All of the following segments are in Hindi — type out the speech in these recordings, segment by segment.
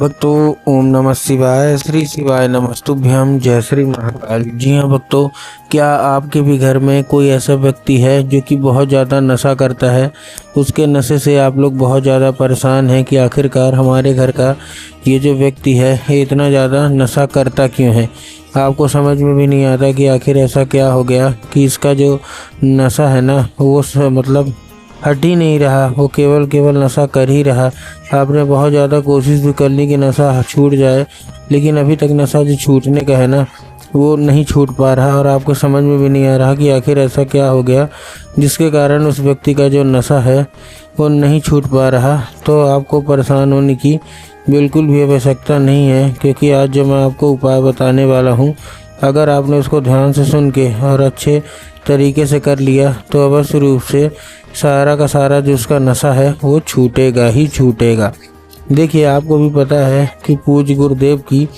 भक्तों, ओम नमः शिवाय। श्री शिवाय नमस्तुभ्यम। जय श्री महाकाल। जी हाँ भक्तों, क्या आपके भी घर में कोई ऐसा व्यक्ति है जो कि बहुत ज़्यादा नशा करता है? उसके नशे से आप लोग बहुत ज़्यादा परेशान हैं कि आखिरकार हमारे घर का ये जो व्यक्ति है ये इतना ज़्यादा नशा करता क्यों है। आपको समझ में भी नहीं आता कि आखिर ऐसा क्या हो गया कि इसका जो नशा है ना वो मतलब हट ही नहीं रहा, वो केवल नशा कर ही रहा। आपने बहुत ज़्यादा कोशिश भी कर ली कि नशा छूट जाए, लेकिन अभी तक नशा जो छूटने का है ना वो नहीं छूट पा रहा। और आपको समझ में भी नहीं आ रहा कि आखिर ऐसा क्या हो गया जिसके कारण उस व्यक्ति का जो नशा है वो नहीं छूट पा रहा। तो आपको परेशान होने की बिल्कुल भी आवश्यकता नहीं है, क्योंकि आज जो मैं आपको उपाय बताने वाला हूँ, अगर आपने उसको ध्यान से सुन के और अच्छे तरीके से कर लिया तो अवश्य रूप से सारा का सारा जो उसका नशा है वो छूटेगा ही छूटेगा। देखिए, आपको भी पता है कि पूज्य गुरुदेव की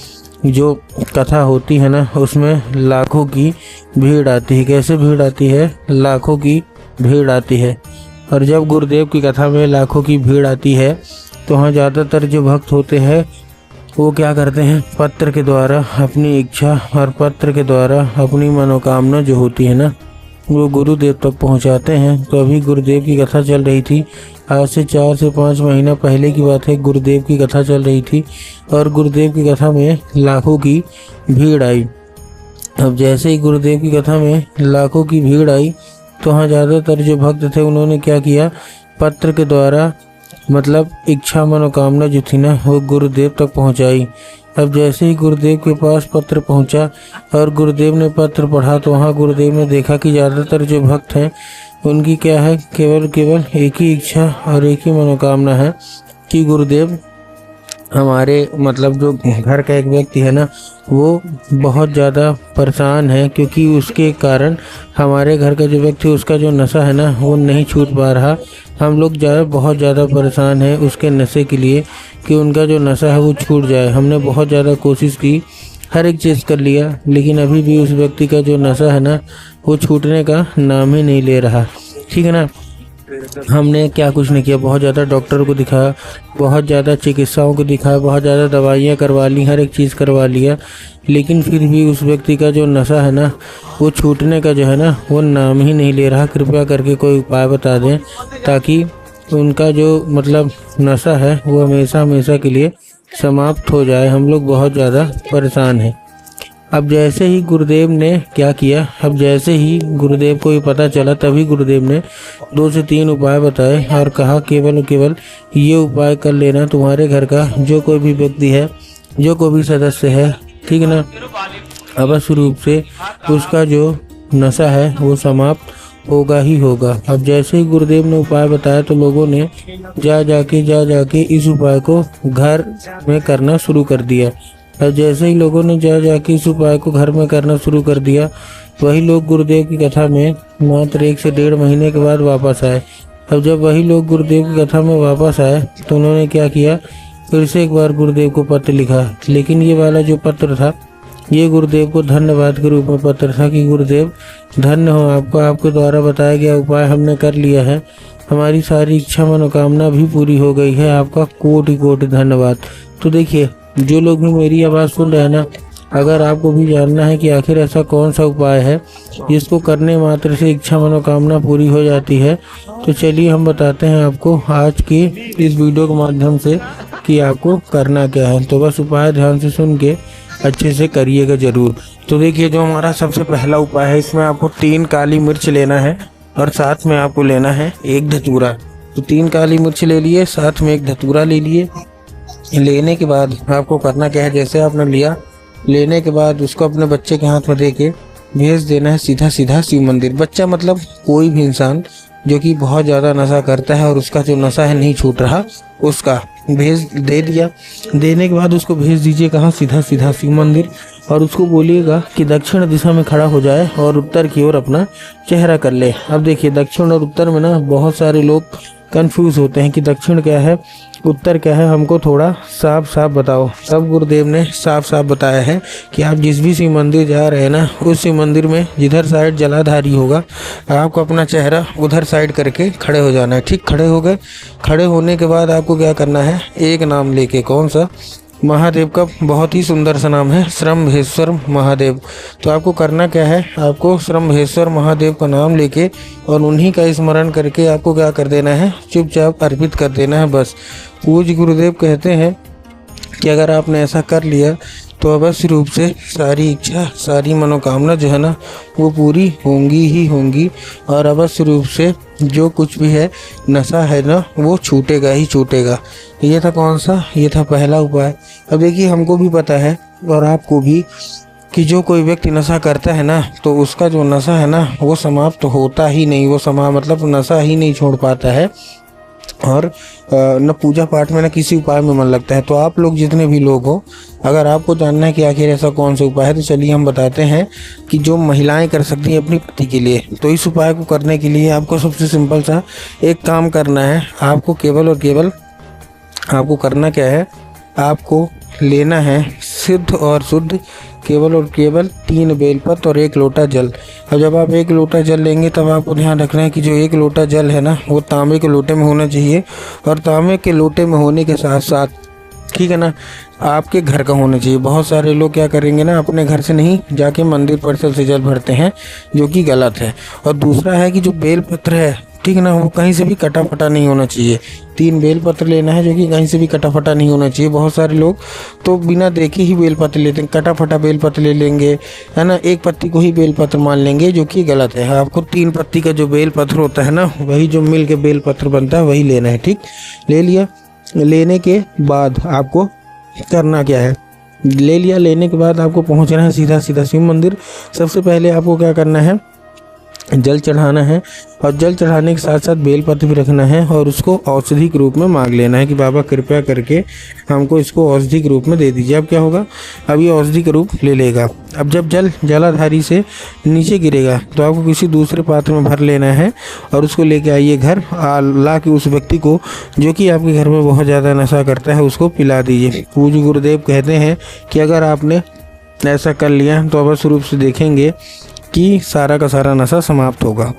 जो कथा होती है ना उसमें लाखों की भीड़ आती है। कैसे भीड़ आती है? लाखों की भीड़ आती है। और जब गुरुदेव की कथा में लाखों की भीड़ आती है तो वहाँ ज़्यादातर जो भक्त होते हैं वो क्या करते हैं, पत्र के द्वारा अपनी इच्छा और पत्र के द्वारा अपनी मनोकामना जो होती है ना वो गुरुदेव तक पहुंचाते हैं। तो अभी गुरुदेव की कथा चल रही थी, आज से 4 से 5 महीना पहले की बात है। गुरुदेव की कथा चल रही थी और गुरुदेव की कथा में लाखों की भीड़ आई। अब जैसे ही गुरुदेव की कथा में लाखों की भीड़ आई तो वहाँ ज़्यादातर जो भक्त थे उन्होंने क्या किया, पत्र के द्वारा मतलब इच्छा मनोकामना जो थी ना वो गुरुदेव तक पहुँचाई। अब जैसे ही गुरुदेव के पास पत्र पहुंचा और गुरुदेव ने पत्र पढ़ा तो वहाँ गुरुदेव ने देखा कि ज़्यादातर जो भक्त हैं उनकी क्या है, केवल एक ही इच्छा और एक ही मनोकामना है कि गुरुदेव हमारे मतलब जो घर का एक व्यक्ति है ना वो बहुत ज़्यादा परेशान है, क्योंकि उसके कारण हमारे घर का जो व्यक्ति उसका जो नशा है ना वो नहीं छूट पा रहा। हम लोग बहुत ज़्यादा परेशान हैं उसके नशे के लिए कि उनका जो नशा है वो छूट जाए। हमने बहुत ज़्यादा कोशिश की, हर एक चीज़ कर लिया, लेकिन अभी भी उस व्यक्ति का जो नशा है ना वो छूटने का नाम ही नहीं ले रहा। ठीक है ना। हमने क्या कुछ नहीं किया, बहुत ज़्यादा डॉक्टर को दिखाया, बहुत ज़्यादा चिकित्साओं को दिखाया, बहुत ज़्यादा दवाइयाँ करवा ली, हर एक चीज़ करवा लिया, लेकिन फिर भी उस व्यक्ति का जो नशा है ना वो छूटने का जो है ना वो नाम ही नहीं ले रहा। कृपया करके कोई उपाय बता दें ताकि उनका जो मतलब नशा है वो हमेशा के लिए समाप्त हो जाए। हम लोग बहुत ज़्यादा परेशान हैं। अब जैसे ही गुरुदेव ने क्या किया, अब जैसे ही गुरुदेव को ये पता चला तभी गुरुदेव ने 2 से 3 उपाय बताए और कहा केवल ये उपाय कर लेना, तुम्हारे घर का जो कोई भी व्यक्ति है, जो कोई भी सदस्य है, ठीक है ना, अवश्य रूप से उसका जो नशा है वो समाप्त होगा ही होगा। अब जैसे ही गुरुदेव ने उपाय बताया तो लोगों ने जा जाके इस उपाय को घर में करना शुरू कर दिया। और जैसे ही लोगों ने जाके इस उपाय को घर में करना शुरू कर दिया, वही लोग गुरुदेव की कथा में मात्र 1 से 1.5 महीने के बाद वापस आए। अब जब वही लोग गुरुदेव की कथा में वापस आए तो उन्होंने क्या किया, फिर से एक बार गुरुदेव को पत्र लिखा, लेकिन ये वाला जो पत्र था ये गुरुदेव को धन्यवाद के रूप में पत्र था कि गुरुदेव धन्य हो आपको, आपके द्वारा बताया गया उपाय हमने कर लिया है, हमारी सारी इच्छा मनोकामना भी पूरी हो गई है, आपका कोटि कोटि धन्यवाद। तो देखिए, जो लोग भी मेरी आवाज़ सुन रहे हैं ना, अगर आपको भी जानना है कि आखिर ऐसा कौन सा उपाय है जिसको करने मात्र से इच्छा मनोकामना पूरी हो जाती है, तो चलिए हम बताते हैं आपको आज के इस वीडियो के माध्यम से कि आपको करना क्या है। तो बस उपाय ध्यान से सुन के अच्छे से करिएगा ज़रूर। तो देखिए, जो हमारा सबसे पहला उपाय है, इसमें आपको 3 काली मिर्च लेना है और साथ में आपको लेना है 1 धतूरा। तो 3 काली मिर्च ले लिए, साथ में 1 धतूरा ले लिए। लेने के बाद आपको करना क्या है, जैसे आपने लिया, लेने के बाद उसको अपने बच्चे के हाथ में दे के भेज देना है सीधा शिव मंदिर। बच्चा मतलब कोई भी इंसान जो कि बहुत ज़्यादा नशा करता है और उसका जो नशा है नहीं छूट रहा, उसका दे दिया। देने के बाद उसको भेज दीजिए कहाँ, सीधा शिव मंदिर, और उसको बोलिएगा कि दक्षिण दिशा में खड़ा हो जाए और उत्तर की ओर अपना चेहरा कर ले। अब देखिए, दक्षिण और उत्तर में ना बहुत सारे लोग कंफ्यूज होते हैं कि दक्षिण क्या है, उत्तर क्या है, हमको थोड़ा साफ बताओ। तब गुरुदेव ने साफ बताया है कि आप जिस भी शिव मंदिर जा रहे हैं ना, उस शिव मंदिर में जिधर साइड जलाधारी होगा आपको अपना चेहरा उधर साइड करके खड़े हो जाना है। ठीक, खड़े हो गए। खड़े होने के बाद आपको क्या करना है, एक नाम लेके, कौन सा, महादेव का बहुत ही सुंदर सा नाम है, श्रम्भेश्वर महादेव। तो आपको करना क्या है, आपको श्रम्भेश्वर महादेव का नाम लेके और उन्हीं का स्मरण करके आपको क्या कर देना है, चुपचाप अर्पित कर देना है बस। पूज्य गुरुदेव कहते हैं कि अगर आपने ऐसा कर लिया तो अवश्य रूप से सारी इच्छा, सारी मनोकामना जो है ना वो पूरी होंगी ही होंगी, और अवश्य रूप से जो कुछ भी है नशा है ना वो छूटेगा ही छूटेगा। ये था कौन सा, ये था पहला उपाय। अब देखिए हमको भी पता है और आपको भी कि जो कोई व्यक्ति नशा करता है ना तो उसका जो नशा है ना वो समाप्त होता ही नहीं, वो मतलब नशा ही नहीं छोड़ पाता है, और न पूजा पाठ में न किसी उपाय में मन लगता है। तो आप लोग जितने भी लोग हो, अगर आपको जानना है कि आखिर ऐसा कौन सा उपाय है तो चलिए हम बताते हैं कि जो महिलाएं कर सकती हैं अपनी पति के लिए। तो इस उपाय को करने के लिए आपको सबसे सिंपल सा एक काम करना है। आपको केवल और केवल आपको करना क्या है, आपको लेना है सिद्ध और शुद्ध केवल और केवल 3 बेलपत्र और 1 लोटा जल। अब जब आप 1 लोटा जल लेंगे तब आपको ध्यान रखना है कि जो 1 लोटा जल है ना वो तांबे के लोटे में होना चाहिए, और तांबे के लोटे में होने के साथ साथ, ठीक है ना, आपके घर का होना चाहिए। बहुत सारे लोग क्या करेंगे ना, अपने घर से नहीं जाके मंदिर परिसर से जल भरते हैं, जो कि गलत है। और दूसरा है कि जो बेलपत्र है, ठीक है ना, वो कहीं से भी कटा फटा नहीं होना चाहिए। 3 बेलपत्र लेना है जो कि कहीं से भी कटा फटा नहीं होना चाहिए। बहुत सारे लोग तो बिना देखे ही बेलपत्र लेते हैं, कटा फटा बेलपत्र ले लेंगे, है ना, 1 पत्ती को ही बेलपत्र मान लेंगे, जो कि गलत है। आपको 3 पत्ती का जो बेलपत्र होता है ना वही जो मिल के बेलपत्र बनता है वही लेना है, ठीक। ले लिया, लेने के बाद आपको करना क्या है, ले लिया, लेने के बाद आपको पहुंचना है सीधा सीधा शिव मंदिर। सबसे पहले आपको क्या करना है, जल चढ़ाना है, और जल चढ़ाने के साथ साथ बेलपत्र भी रखना है, और उसको औषधि के रूप में मांग लेना है कि बाबा कृपया करके हमको इसको औषधि के रूप में दे दीजिए। अब क्या होगा, अब ये औषधि का रूप ले लेगा। अब जब जल जलाधारी से नीचे गिरेगा तो आपको किसी दूसरे पात्र में भर लेना है, और उसको लेके आइए घर, ला के उस व्यक्ति को जो कि आपके घर में बहुत ज़्यादा नशा करता है उसको पिला दीजिए। पूज्य गुरुदेव कहते हैं कि अगर आपने ऐसा कर लिया तो अवश्य रूप से देखेंगे कि सारा का सारा नशा समाप्त होगा।